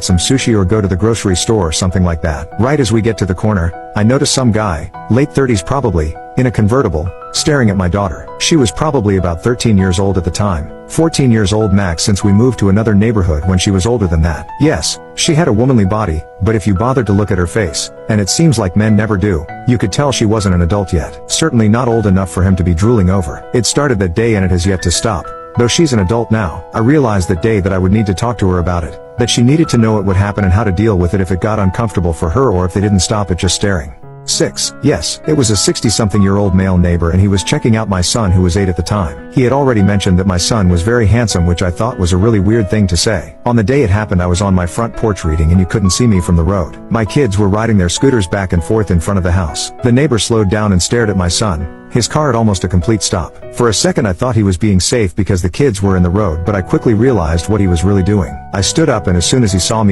some sushi or go to the grocery store or something like that. Right as we get to the corner, I notice some guy, late 30s probably, in a convertible, staring at my daughter. She was probably about 13 years old at the time, 14 years old max since we moved to another neighborhood when she was older than that. Yes, she had a womanly body, but if you bothered to look at her face, and it seems like men never do, you could tell she wasn't an adult yet. Certainly not old enough for him to be drooling over. It started that day and it has yet to stop. Though she's an adult now, I realized that day that I would need to talk to her about it, that she needed to know what would happen and how to deal with it if it got uncomfortable for her or if they didn't stop at just staring. 6. Yes, it was a 60-something-year-old male neighbor and he was checking out my son who was 8 at the time. He had already mentioned that my son was very handsome, which I thought was a really weird thing to say. On the day it happened I was on my front porch reading and you couldn't see me from the road. My kids were riding their scooters back and forth in front of the house. The neighbor slowed down and stared at my son. His car at almost a complete stop. For a second I thought he was being safe because the kids were in the road, but I quickly realized what he was really doing. I stood up and as soon as he saw me